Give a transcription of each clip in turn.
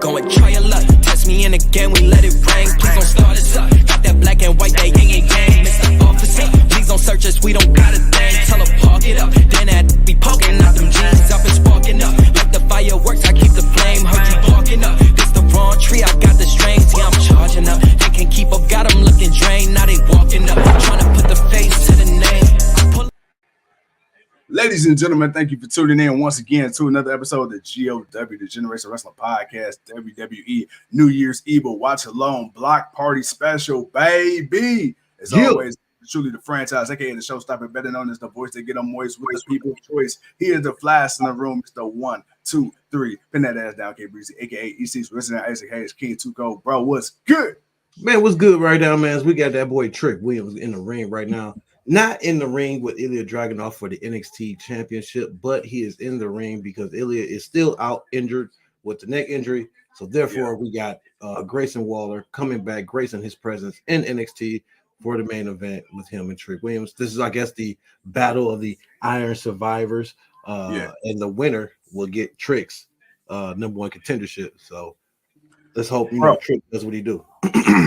Go and try your luck. Test me in again, we let it rain. Please don't start us up. Got that black and white, that yin and yang. Mr. Officer, please don't search us, we don't got a thing. Tell her park it up, then that be poking out them jeans up and sparking up. Like the fireworks, I keep the flame. Heard you parking up. This the wrong tree, I got the strings. Yeah, I'm charging up. They can't keep up, got them looking drained. Now they walking up, trying to put the face to the name. Ladies and gentlemen, thank you for tuning in once again to another episode of the GOW, the Generation Wrestling Podcast, WWE New Year's Evil Watch Along Block Party Special, baby. As always, truly the franchise, aka the showstopper, better known as the voice that get them moist with the people's choice. He is the flash in the room. It's the 1, 2, 3. Pin that ass down, K Breezy, aka EC's resident Isaac Hayes, King 2 Go. Bro, what's good? Man, what's good right now, man? We got that boy Trick Williams in the ring right now. Not in the ring with Ilya Dragunov for the NXT Championship, but he is in the ring because Ilya is still out injured with the neck injury. So therefore, we got Grayson Waller coming back, gracing his presence in NXT for the main event with him and Trick Williams. This is, I guess, the battle of the Iron Survivors, and the winner will get Trick's #1 contendership. So let's hope Trick does what he do.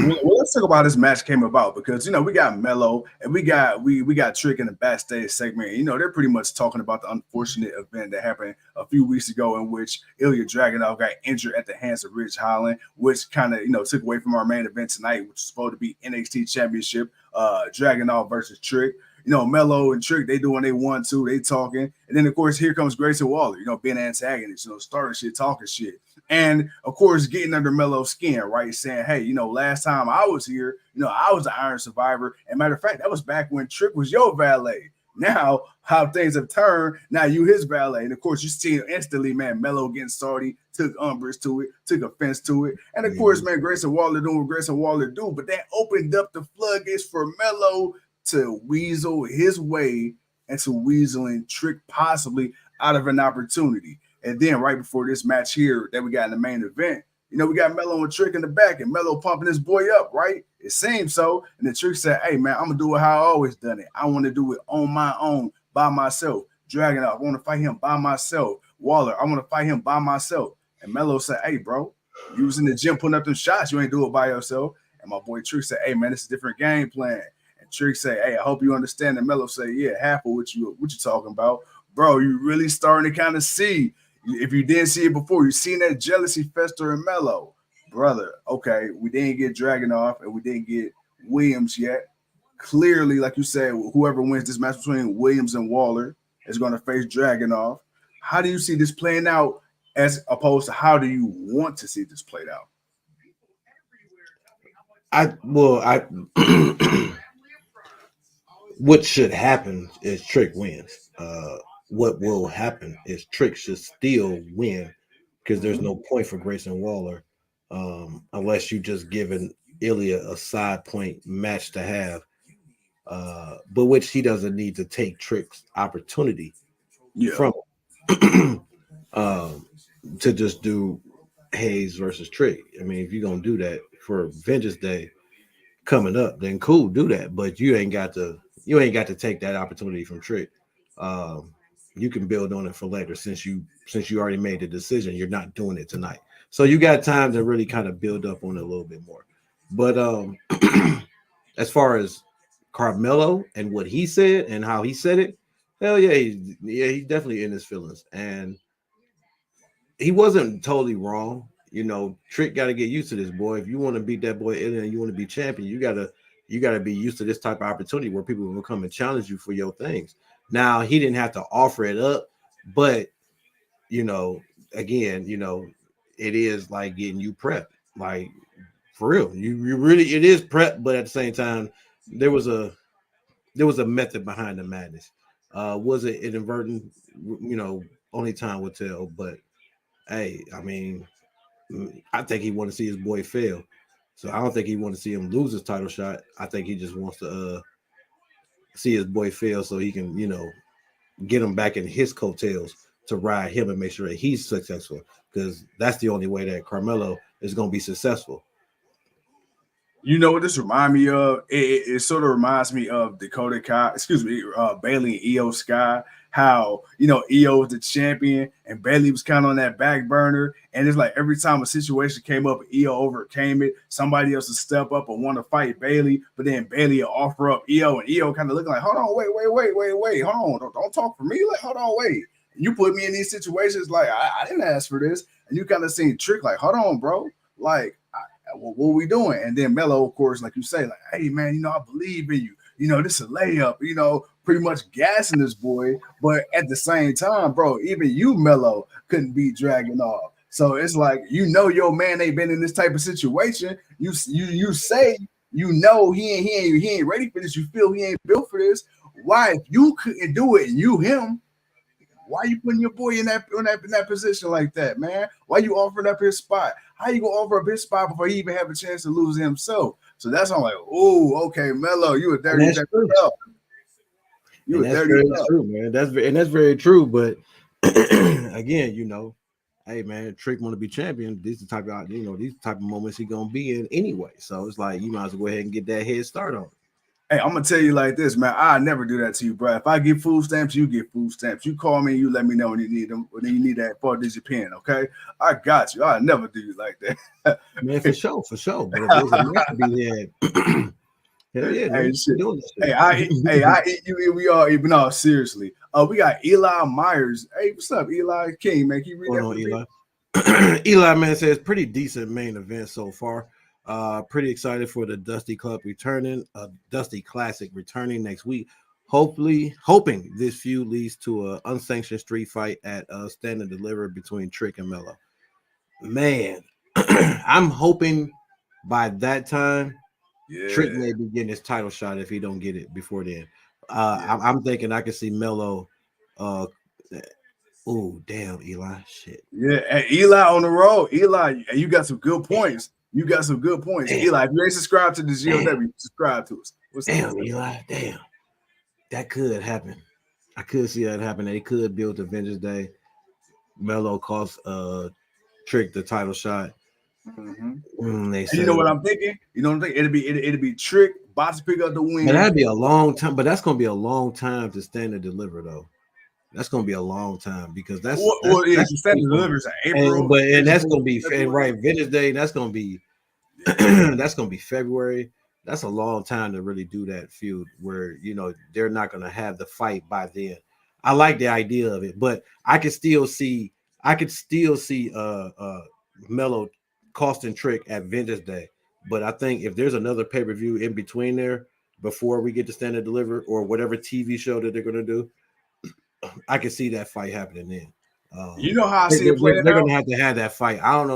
Well, let's talk about how this match came about because we got Mello and we got Trick in the backstage segment. They're pretty much talking about the unfortunate event that happened a few weeks ago in which Ilya Dragunov got injured at the hands of Ridge Holland, which kind of took away from our main event tonight, which is supposed to be NXT Championship, Dragunov versus Trick. Mello and Trick, they doing they 1-2, they talking. And then, of course, here comes Grayson Waller, being an antagonist, starting shit, talking shit. And, of course, getting under Mello's skin, right? Saying, hey, last time I was here, I was the Iron Survivor. And matter of fact, that was back when Trick was your valet. Now, how things have turned, now you his valet. And, of course, you see instantly, man, Mello getting salty, took umbrage to it, took offense to it. And, of course, man, Grayson Waller doing what Grayson Waller do. But that opened up the floodgates for Mello to weasel his way into weaseling Trick possibly out of an opportunity. And then right before this match here that we got in the main event, we got Mello and Trick in the back and Mello pumping his boy up, right? It seems so. And the Trick said, hey, man, I'm going to do it how I always done it. I want to do it on my own, by myself. Dragunov, I want to fight him by myself. Waller, I want to fight him by myself. And Mello said, hey, bro, you was in the gym putting up them shots. You ain't do it by yourself. And my boy Trick said, hey, man, it's a different game plan. Trick say, hey, I hope you understand. And Mello say, yeah, half of what you talking about. Bro, you really starting to kind of see. If you didn't see it before, you seen that jealousy fester in Mello. Brother, okay, we didn't get Dragunov and we didn't get Williams yet. Clearly, like you said, whoever wins this match between Williams and Waller is going to face Dragunov. How do you see this playing out as opposed to how do you want to see this played out? What should happen is Trick wins. What will happen is Trick should still win because there's no point for Grayson Waller unless you just giving Ilya a side point match to have, but which he doesn't need to take Trick's opportunity from to just do Hayes versus Trick. I mean, if you're going to do that for Vengeance Day coming up, then cool, do that. But you ain't got to take that opportunity from Trick. You can build on it for later since you already made the decision. You're not doing it tonight. So you got time to really kind of build up on it a little bit more. But as far as Carmelo and what he said and how he said it, hell yeah, he's definitely in his feelings. And he wasn't totally wrong. Trick got to get used to this, boy. If you want to beat that boy and you want to be champion, you gotta be used to this type of opportunity where people will come and challenge you for your things. Now, he didn't have to offer it up, but again, it is like getting you prepped. Like for real. You really it is prep, but at the same time, there was a method behind the madness. Was it inadvertent? Only time will tell. But hey, I mean, I think he wanted to see his boy fail. So I don't think he wants to see him lose his title shot. I think he just wants to see his boy fail so he can, get him back in his coattails to ride him and make sure that he's successful, because that's the only way that Carmelo is going to be successful. You know what this reminds me of? It sort of reminds me of Bailey and Io Sky. how EO was the champion and Bailey was kind of on that back burner, and it's like every time a situation came up, EO overcame it. Somebody else would step up and want to fight Bailey, but then Bailey will offer up EO, and EO kind of looking like, hold on, wait, hold on, don't talk for me, like hold on, wait. You put me in these situations, like I didn't ask for this, and you kind of seen Trick like, hold on, bro, like what are we doing? And then Melo, of course, like you say, like, hey man, I believe in you. This is a layup. Pretty much gassing this boy, but at the same time, bro, even you, Melo, couldn't be dragging off. So it's like your man ain't been in this type of situation. You say he ain't ready for this. You feel he ain't built for this. Why, if you couldn't do it and you him? Why you putting your boy in that position like that, man? Why you offering up his spot? How you gonna offer up his spot before he even have a chance to lose himself? So that's all like, oh, okay, Melo, you a dirty up. You a dirty up. True, man. That's very true. But again, hey man, Trick want to be champion. These are these type of moments he gonna be in anyway. So it's like you might as well go ahead and get that head start on. Hey, I'm gonna tell you like this, man. I never do that to you, bro. If I get food stamps, you get food stamps. You call me, you let me know when you need them. When you need that 4-digit pin, okay? I got you. I never do you like that, man. For sure. But if there's a match to be had, hell yeah, man. Hey, I eat you. We all eat. No, seriously. We got Eli Myers. Hey, what's up, Eli King? Man, can you read that for Eli? Eli, man, says pretty decent main event so far. Pretty excited for the Dusty Club returning, Dusty Classic returning next week. Hoping this feud leads to an unsanctioned street fight at Stand and Deliver between Trick and Melo. Man, I'm hoping by that time, Trick may be getting his title shot if he don't get it before then. I'm thinking I can see Melo. Oh, damn, Eli. Shit. Yeah, and Eli on the road. Eli, you got some good points. Damn. Eli, if you ain't subscribed to the GOW, subscribe to us. Damn, Eli. Damn. That could happen. I could see that happen. They could build the Avengers Day. Melo cost Trick the title shot. Mm-hmm. You know what I'm thinking? It'll be Trick about to pick up the win. And that'd be a long time, but that's gonna be a long time to Stand and Deliver though. That's gonna be a long time because that's Stand and Deliver is in April, and that's gonna be right. Avengers Day. That's gonna be that's gonna be February. That's a long time to really do that feud where they're not gonna have the fight by then. I like the idea of it, but I could still see Melo costing Trick at Vengeance Day. But I think if there's another pay-per-view in between there before we get to Stand and Deliver or whatever TV show that they're gonna do, I can see that fight happening then. You know how I see it playing out? They're gonna have that fight. I don't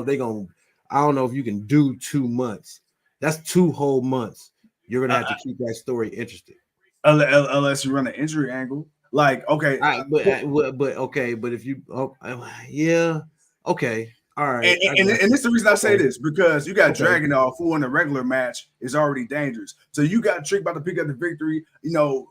know if you can do 2 months. That's 2 whole months. You're gonna have to keep that story interesting. Unless you run an injury angle. Like, okay. But if you okay. All right. And this is the reason I say this, because you got Dragunov, who in a regular match is already dangerous. So you got Trick about to pick up the victory.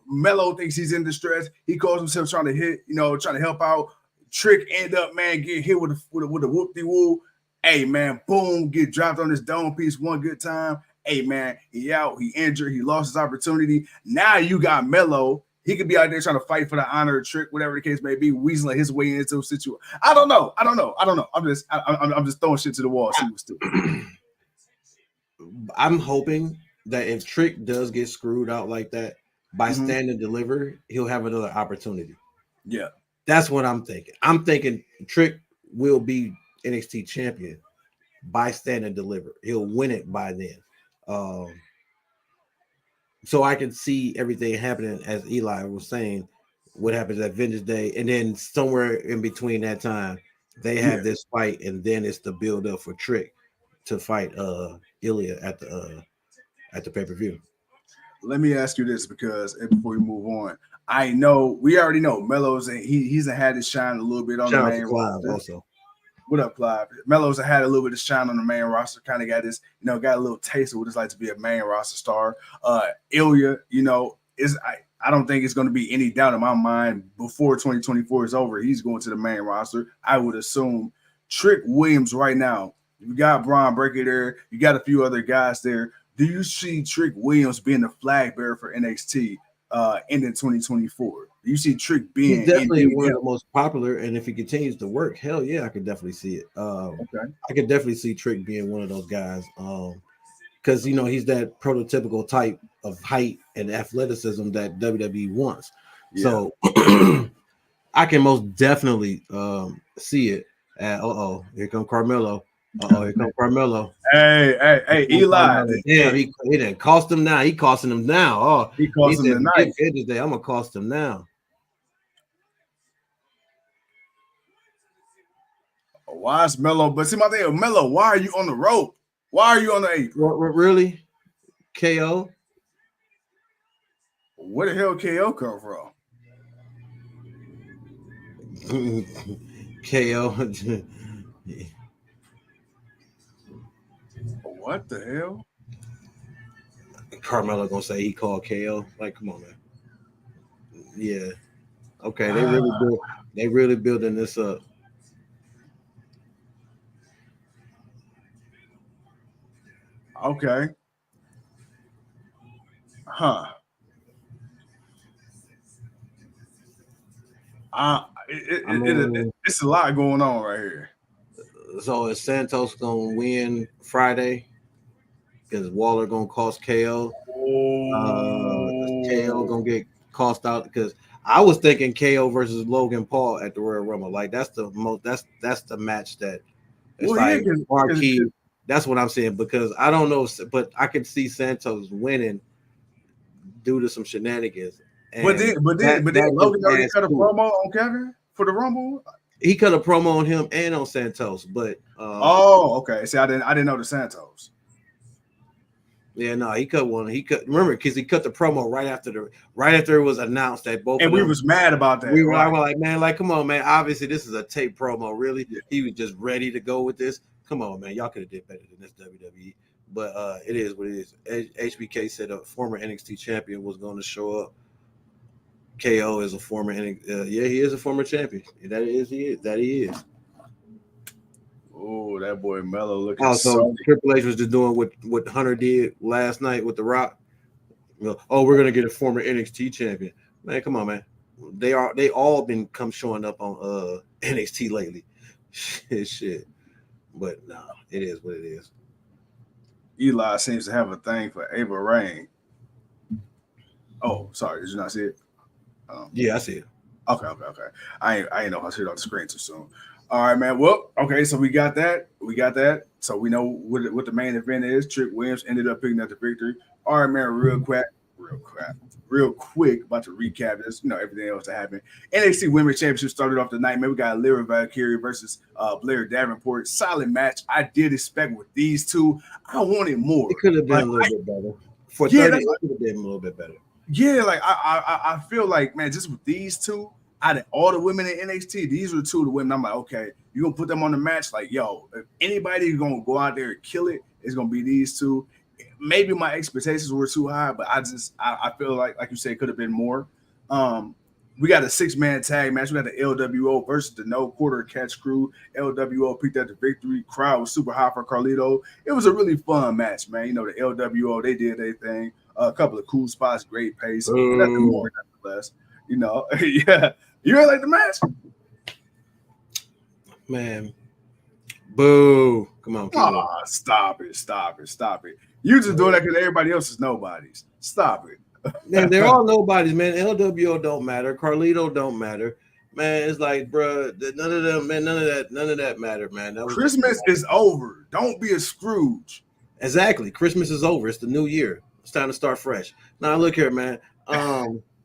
Melo thinks he's in distress. He calls himself trying to hit, trying to help out. Trick end up, man, get hit with a whoop-de-woo. Hey, man, boom, get dropped on this dome piece one good time. Hey, man, he out, he injured, he lost his opportunity. Now you got Melo. He could be out there trying to fight for the honor of Trick, whatever the case may be, weaseling his way into a situation. I don't know. I'm just throwing shit to the wall. See what's doing. I'm hoping that if Trick does get screwed out like that by Stand and Deliver, he'll have another opportunity. Yeah, that's what I'm thinking. I'm thinking Trick will be NXT champion by Stand and Deliver. He'll win it by then. So I can see everything happening as Eli was saying, what happens at Vengeance Day, and then somewhere in between that time, they have this fight, and then it's the build up for Trick to fight Ilya at the pay-per-view. Let me ask you this, because before we move on, we already know Melo's he's had his shine a little bit on the main roster. Also, what up, Clive? Melo's had a little bit of shine on the main roster. Kind of got this, got a little taste of what it's like to be a main roster star. Ilya, I don't think it's going to be any doubt in my mind before 2024 is over. He's going to the main roster. I would assume Trick Williams right now. You got Braun Breaker there. You got a few other guys there. Do you see Trick Williams being the flag bearer for NXT ending 2024? You see Trick being he's definitely in one of the most popular, and if he continues to work, hell yeah, I could definitely see it. Okay. I could definitely see Trick being one of those guys. Because he's that prototypical type of height and athleticism that WWE wants. Yeah. So I can most definitely see it. Here come Carmelo. Here come Carmelo. Hey, Eli. Damn, he didn't cost him now. He costing him now. Oh, He cost him tonight. Today, I'm gonna cost him now. Why is Melo? But see, my thing, Melo, why are you on the rope? Why are you on the apron? Really? KO? Where the hell KO come from? KO. What the hell? Carmelo gonna say he called KO. Like, come on, man. Yeah. Okay, they really building this up. Okay. Huh. It's a lot going on right here. So is Santos gonna win Friday? Because Waller gonna cost KO. KO gonna get cost out because I was thinking KO versus Logan Paul at the Royal Rumble. Like that's the match that it's marquee. That's what I'm saying because I don't know, but I can see Santos winning due to some shenanigans. But then Logan already cut a promo on Kevin for the Rumble. He cut a promo on him and on Santos, but okay. See, I didn't know the Santos. Yeah, no, he cut one. Remember because he cut the promo right after it was announced that both. And we was mad about that. We were like, man, like, come on, man. Obviously, this is a tape promo. Really, he was just ready to go with this. Come on, man. Y'all could have did better than this WWE. But it is what it is. HBK said a former NXT champion was going to show up. KO is a former NXT. Yeah, he is a former champion. That he is. Oh, that boy Melo looking. So Triple H was just doing what Hunter did last night with The Rock. We're gonna get a former NXT champion. Man, come on, man. They all been showing up on NXT lately. Shit. But no, it is what it is. Eli seems to have a thing for Ava Rain. Oh, sorry, did you not see it? Yeah, I see it. Okay. I ain't know how to see it on the screen too soon. All right, man. Well, okay, so we got that. So we know what the main event is. Trick Williams ended up picking up the victory. All right, man, real quick, about to recap this, everything else that happened. NXT Women's Championship started off the night, man. We got Lyra Valkyrie versus Blair Davenport. Solid match. I did expect with these two. I wanted more. It could have been a little bit better. For 30, it could have been a little bit better. Yeah, like I feel like, man, just with these two, out of all the women in NXT, these were two of the women. I'm like, okay, you're going to put them on the match? Like, yo, if anybody's going to go out there and kill it, it's going to be these two. Maybe my expectations were too high, but I feel like you said, it could have been more. We got a 6-man tag match. We got the LWO versus the No Quarter Catch Crew. LWO picked up the victory. Crowd was super high for Carlito. It was a really fun match, man. The LWO, they did their thing. A couple of cool spots, great pace. Nothing more, nothing less. Yeah. You really like the match? Man. Boo. Come on. Stop it. You just doing that because everybody else is nobodies. Stop it. Man, they're all nobodies, man. LWO don't matter. Carlito don't matter. Man, it's like, bro, none of them, man, none of that mattered, man. Christmas is over. Don't be a Scrooge. Exactly. Christmas is over. It's the new year. It's time to start fresh. Now, look here, man.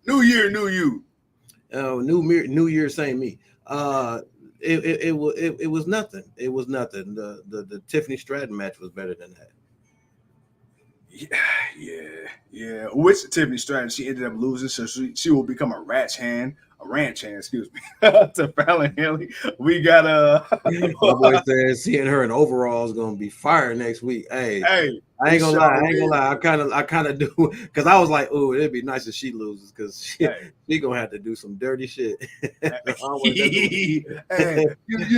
New year, new you. New year, same me. It was nothing. It was nothing. The Tiffany Stratton match was better than that. Yeah. Which Tiffany Stratton, she ended up losing, so she will become a ranch hand, excuse me, to Fallon Henley. We got my boy says seeing her in overalls gonna be fire next week. Hey, I ain't gonna lie. I kind of do because I was like, oh, it'd be nice if she loses because she gonna have to do some dirty shit. You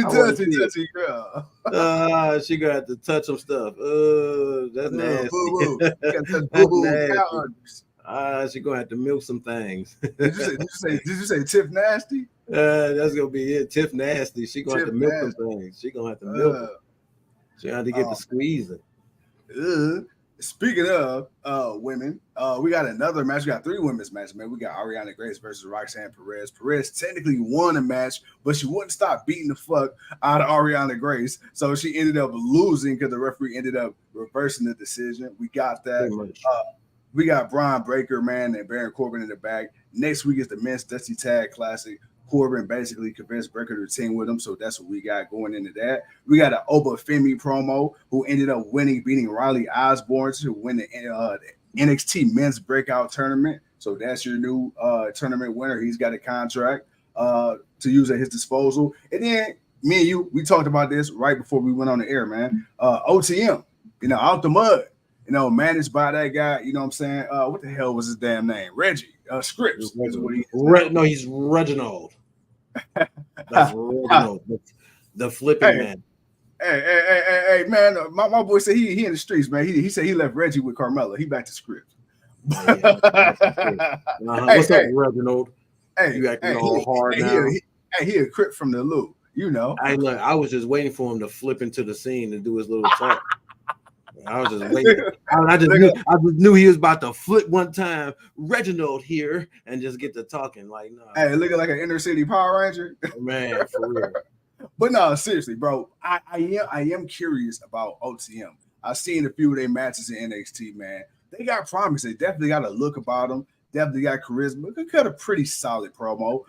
touchy girl. She gonna have to touch some stuff. That's nasty. Boo-boo. She's gonna have to milk some things. Did you say Tiff Nasty? That's gonna be it. Tiff Nasty. She gonna have Tiff to milk some Nasty. things. She gonna have to milk them. She gonna have to get the Um, squeezing. Speaking of women, we got another match. We got 3 women's matches, man. We got Ariana Grace versus Roxanne Perez. Perez technically won a match, but she wouldn't stop beating the fuck out of Ariana Grace. So she ended up losing because the referee ended up reversing the decision. We got that. We got Braun Breaker, man, and Baron Corbin in the back. Next week is the Men's Dusty Tag Classic. Corbin basically convinced Breaker to team with him, so that's what we got going into that. We got an Obafemi promo who ended up beating Riley Osborne to win the NXT Men's Breakout Tournament. So that's your new tournament winner. He's got a contract to use at his disposal. And then me and you, we talked about this right before we went on the air, man. OTM, out the mud. Managed by that guy, you know what I'm saying? What the hell was his damn name? Reggie Scripps. No, he's Reginald. That's Reginald, the flipping man. Hey, man, my boy said he in the streets, man. He said he left Reggie with Carmella. He back to Scripps. What's up, Reginald? Hey, you acting all hard now. He a Crip from the Lou, Look, I was just waiting for him to flip into the scene and do his little talk. I was just waiting. I just knew he was about to flip one time. Reginald here and just get to talking like, no. Hey, looking like an inner city Power Ranger, man, for real. But no, seriously, bro. I am curious about OTM. I've seen a few of their matches in NXT, man. They got promise. They definitely got a look about them. Definitely got charisma. They cut a pretty solid promo.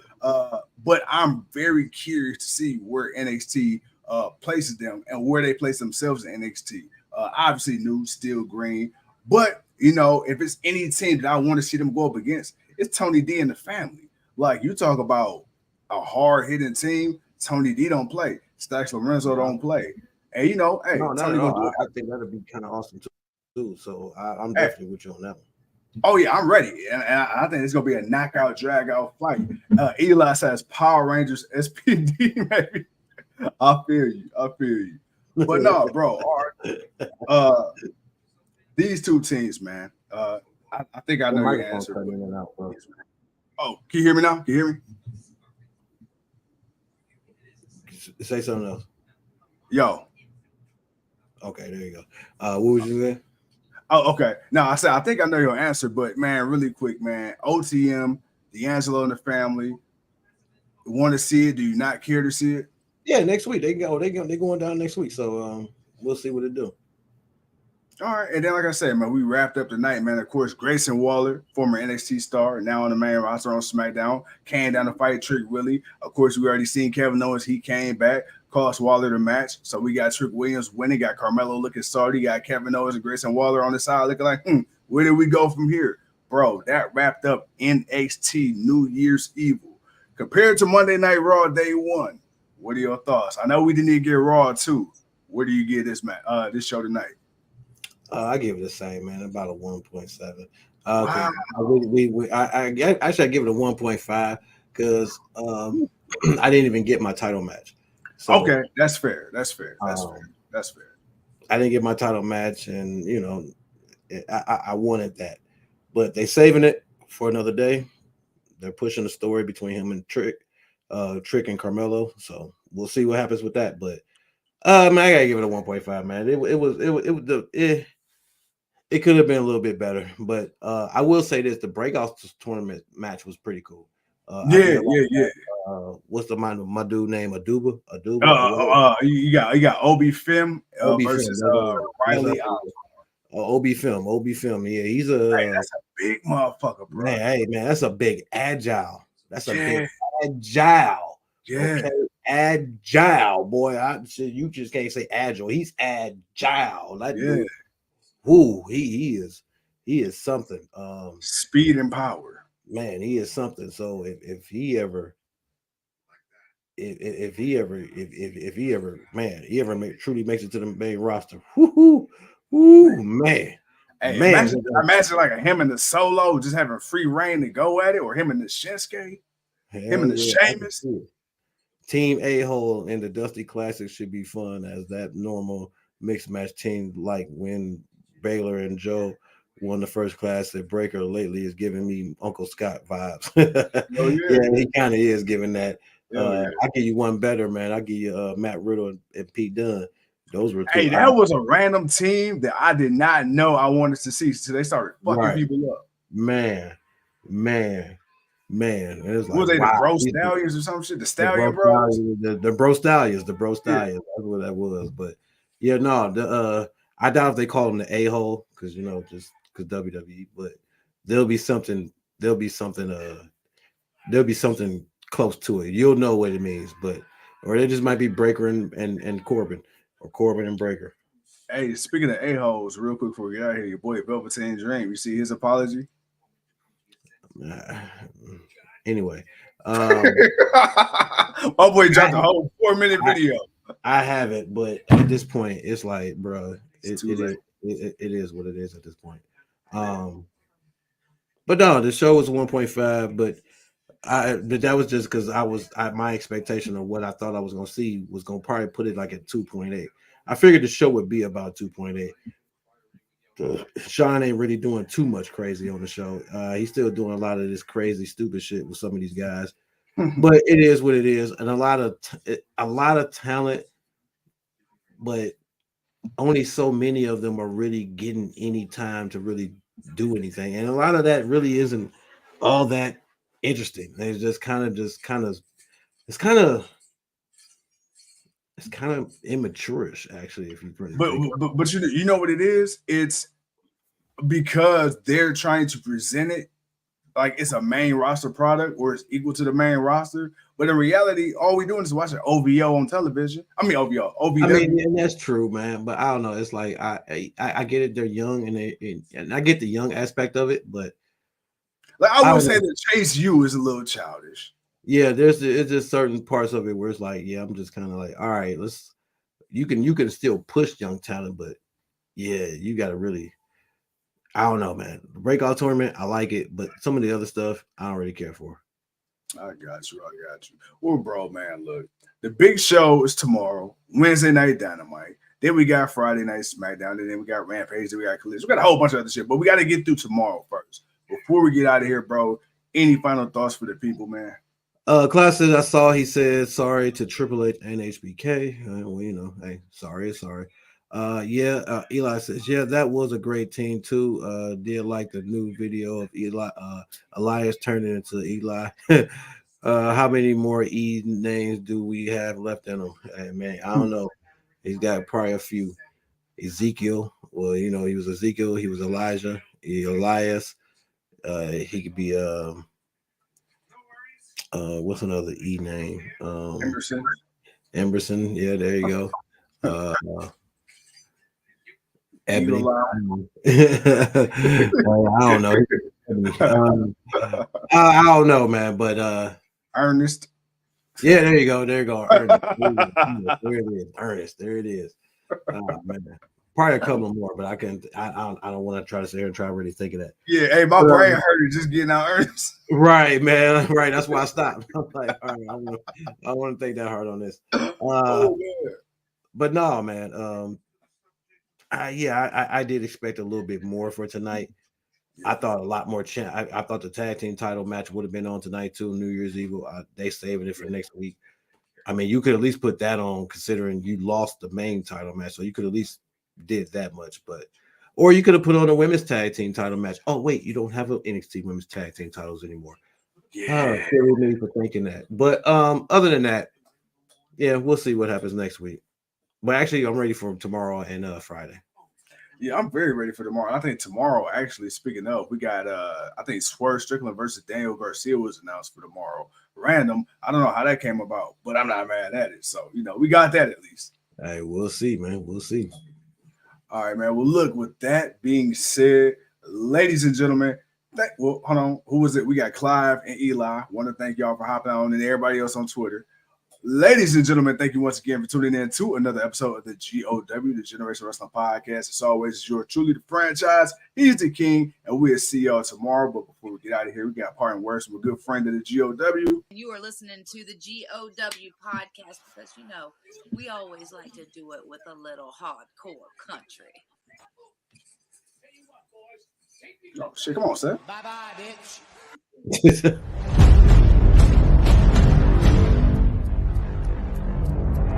But I'm very curious to see where NXT places them and where they place themselves in NXT. Obviously new, still green. But, if it's any team that I want to see them go up against, it's Tony D and the family. Like, you talk about a hard-hitting team, Tony D don't play. Stacks Lorenzo don't play. And, Tony gonna do it. I think that'd be kind of awesome, too. So I'm definitely with you on that one. Oh, yeah, I'm ready. And I think it's going to be a knockout, drag-out fight. Eli says Power Rangers SPD, maybe. I feel you. But no, bro. These 2 teams, man. I think I know your answer. Oh, can you hear me now? Can you hear me? Say something else. Yo. Okay, there you go. What was you saying? Oh, okay. No, I said I think I know your answer, but man, really quick, man. OTM, D'Angelo and the family. Want to see it? Do you not care to see it? Yeah, next week they're going down next week, so we'll see what they do. All right, and then like I said, man, we wrapped up tonight, man. Of course, Grayson Waller, former NXT star, now on the main roster on SmackDown, came down to fight Trick Willie. Of course, we already seen Kevin Owens. He came back, cost Waller the match. So we got Trick Williams winning, got Carmelo looking salty, got Kevin Owens and Grayson Waller on the side looking like, where did we go from here? Bro, that wrapped up NXT New Year's Evil. Compared to Monday Night Raw Day 1, what are your thoughts? I know we didn't even get Raw 2. Where do you get this this show tonight? I give it the same, man. About a 1.7. Wow. I should give it a 1.5 because I didn't even get my title match. So, okay, that's fair. That's fair. I didn't get my title match, and I wanted that, but they saving it for another day. They're pushing the story between him and Trick and Carmelo. So we'll see what happens with that. But man, I gotta give it a 1.5, man. It could have been a little bit better, but I will say this: the Breakouts tournament match was pretty cool. Yeah. What's my dude name? Aduba. You got Obi Fim versus Riley. Obi Film. Yeah, he's that's a big motherfucker, bro. Man, that's a big agile. That's a big agile. Yeah. Okay? Agile, boy. You just can't say agile. He's agile. Dude, he is something. Speed and power. Man, he is something. So if he ever truly makes it to the main roster, man. Hey, imagine like him and the Solo just having free reign to go at it, or him and the Shinsuke, him and the Sheamus. Team A-Hole in the Dusty Classic should be fun as that normal mixed match team, like when Baylor and Joe won the first class at Breaker lately is giving me Uncle Scott vibes. Oh yeah, Yeah, he kind of is giving that. hell yeah. I give you one better, man. I give you Matt Riddle and Pete Dunne. Those were two. Hey, that was a random team that I did not know I wanted to see. So they started fucking Right, people up. man, man, man. It was What was like, they, the wow, Bro these dudes- Stallions or some shit? The the Stallion bro Bros? stallions, the bro stallions, the bro Yeah. stallions. That's what that was. But yeah, no, the I doubt if they call them the a-hole because just because WWE, but there'll be something, there'll be something, there'll be something close to it. You'll know what it means, but or it just might be Breaker and Corbin, or Corbin and Breaker. Hey, speaking of a-holes, real quick before we get out of here, your boy Velveteen Dream, you see his apology? Uh, anyway, My boy dropped a I, whole 4-minute I video. I haven't, but at this point, it's like, bro, It's too late. it is what it is at this point. Um, but no, the show was 1.5, but that was just because my expectation of what I thought I was gonna see was gonna probably put it like at 2.8. I figured the show would be about 2.8. Sean ain't really doing too much crazy on the show. He's still doing a lot of this crazy, stupid shit with some of these guys, but it is what it is, and a lot of talent, but only so many of them are really getting any time to really do anything, and a lot of that really isn't all that interesting. It's it's kind of immaturish, actually, if you really but, think. but you know what it is? It's because they're trying to present it like it's a main roster product or it's equal to the main roster. But in reality, all we doing is watching OVO on television. I mean OVO, I OVW. mean, and that's true, man. But I don't know. It's like I get it. They're young, and I get the young aspect of it. But Like I I would don't say know. that Chase U is a little childish. Yeah, it's just certain parts of it where it's like, yeah, I'm just kind of like, all right, let's. You can still push young talent, but yeah, you got to really. I don't know, man. The breakout tournament, I like it, but some of the other stuff, I don't really care for. I got you. I got you. Well, bro, man, look, the big show is tomorrow, Wednesday night Dynamite. Then we got Friday night SmackDown. And then we got Rampage. Then we got Collision. We got a whole bunch of other shit, but we got to get through tomorrow first. Before we get out of here, bro, any final thoughts for the people, man? Classes I saw, he said sorry to Triple H and HBK. Well, hey, sorry is sorry. Yeah, Eli says, yeah, that was a great team too. Did like the new video of Elias turning into Eli. How many more E names do we have left in him? Hey, man, I don't know. He's got probably a few. Ezekiel, well, he was Ezekiel, he was Elijah, Elias. He could be what's another E name? Emerson. Emerson. Yeah, there you go. Uh, Ebony. Eagle Eye. I don't know. I don't know, man, but Ernest. yeah, there you go. There you go. Ernest. There it is. Ernest. There it is. Man. Probably a couple more, but I don't want to try to sit here and try to really think of that. Yeah, hey, my brain hurt just getting out Ernest. Right, man. Right. That's why I stopped. I'm like, all right, I want to think that hard on this. Oh, man. But no, man. I did expect a little bit more for tonight. I thought a lot more. I thought the tag team title match would have been on tonight too. New Year's Evil. They saving it for next week. I mean, you could at least put that on, considering you lost the main title match, so you could at least did that much. But or you could have put on a women's tag team title match. Oh wait, you don't have an NXT women's tag team titles anymore. Yeah. Silly me for thinking that. But other than that, yeah, we'll see what happens next week. But actually, I'm ready for tomorrow and Friday. Yeah, I'm very ready for tomorrow. I think tomorrow, actually, speaking of, we got I think Swerve Strickland versus Daniel Garcia was announced for tomorrow. Random. I don't know how that came about, but I'm not mad at it. So, we got that at least. Hey, we'll see, man. We'll see. All right, man. Well, look, with that being said, ladies and gentlemen, hold on. Who was it? We got Clive and Eli. Want to thank y'all for hopping on and everybody else on Twitter. Ladies and gentlemen, thank you once again for tuning in to another episode of the GOW, the Generation Wrestling Podcast. As always, you're truly the franchise. He's the king, and we'll see y'all tomorrow. But before we get out of here, we got parting words from a good friend of the GOW. You are listening to the GOW podcast because, we always like to do it with a little hardcore country. Oh shit, come on, Seth. Bye bye, bitch.